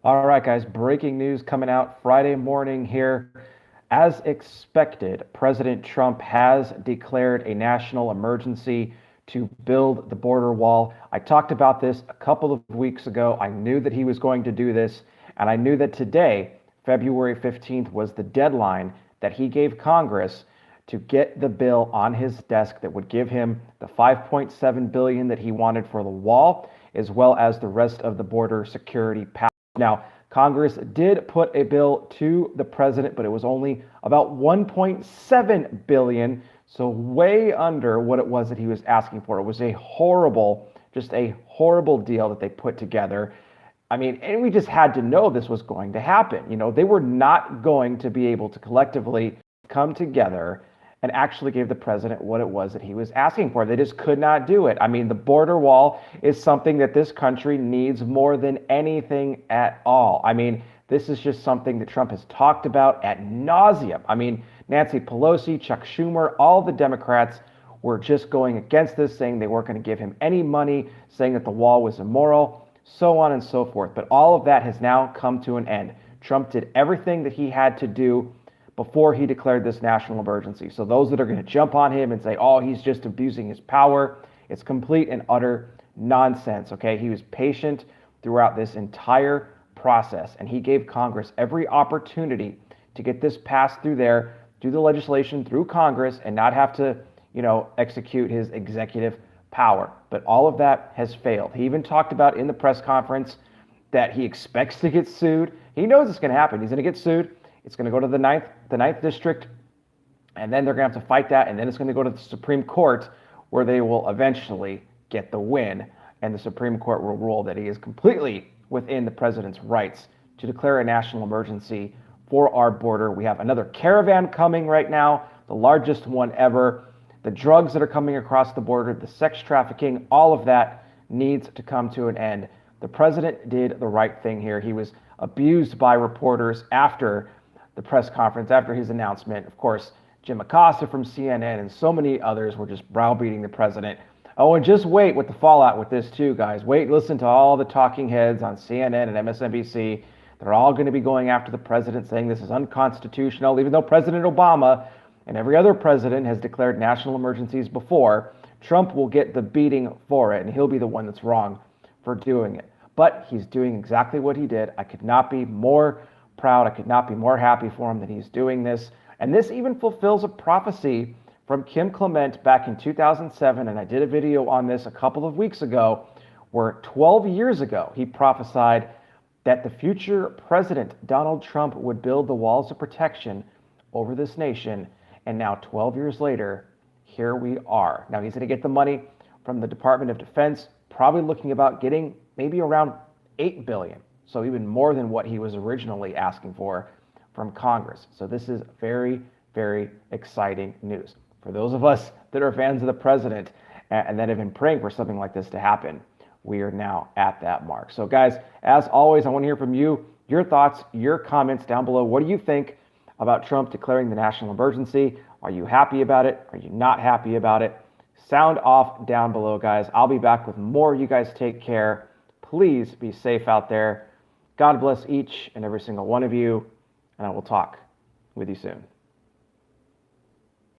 All right, guys, breaking news coming out Friday morning here. As expected, President Trump has declared a national emergency to build the border wall. I talked about this a couple of weeks ago. I knew that he was going to do this, and I knew that today, February 15th, was the deadline that he gave Congress to get the bill on his desk that would give him the 5.7 billion that he wanted for the wall, as well as the rest of the border security package. Now, Congress did put a bill to the president, but it was only about 1.7 billion, so way under what it was that he was asking for. It was a horrible, just a horrible deal that they put together. I mean, and we just had to know this was going to happen. You know, they were not going to be able to collectively come together and actually gave the president what it was that he was asking for. They just could not do it. I mean, the border wall is something that this country needs more than anything at all. I mean, this is just something that Trump has talked about ad nauseum. I mean, Nancy Pelosi, Chuck Schumer, all the Democrats were just going against this, saying they weren't going to give him any money, saying that the wall was immoral, so on and so forth. But all of that has now come to an end. Trump did everything that he had to do before he declared this national emergency. So those that are going to jump on him and say, oh, he's just abusing his power, it's complete and utter nonsense, okay? He was patient throughout this entire process, and he gave Congress every opportunity to get this passed through there, through the legislation, through Congress, and not have to, execute his executive power. But all of that has failed. He even talked about in the press conference that he expects to get sued. He knows it's going to happen. He's going to get sued. It's going to go to the ninth district, and then they're going to have to fight that, and then it's going to go to the Supreme Court, where they will eventually get the win, and the Supreme Court will rule that he is completely within the president's rights to declare a national emergency for our border. We have another caravan coming right now, the largest one ever. The drugs that are coming across the border, the sex trafficking, all of that needs to come to an end. The president did the right thing here. He was abused by reporters after the press conference, after his announcement. Of course, Jim Acosta from CNN and so many others were just browbeating the president. Oh, and just wait with the fallout with this too, guys. Wait, listen to all the talking heads on CNN and MSNBC. They're all going to be going after the president, saying this is unconstitutional, even though President Obama and every other president has declared national emergencies before. Trump will get the beating for it, and he'll be the one that's wrong for doing it. But he's doing exactly what he did. I could not be more proud. I could not be more happy for him that he's doing this. And this even fulfills a prophecy from Kim Clement back in 2007. And I did a video on this a couple of weeks ago, where 12 years ago, he prophesied that the future president, Donald Trump, would build the walls of protection over this nation. And now 12 years later, here we are. Now he's going to get the money from the Department of Defense, probably looking about getting maybe around 8 billion. So even more than what he was originally asking for from Congress. So this is very, very exciting news. For those of us that are fans of the president and that have been praying for something like this to happen, we are now at that mark. So guys, as always, I want to hear from you, your thoughts, your comments down below. What do you think about Trump declaring the national emergency? Are you happy about it? Are you not happy about it? Sound off down below, guys. I'll be back with more. You guys take care. Please be safe out there. God bless each and every single one of you, and I will talk with you soon.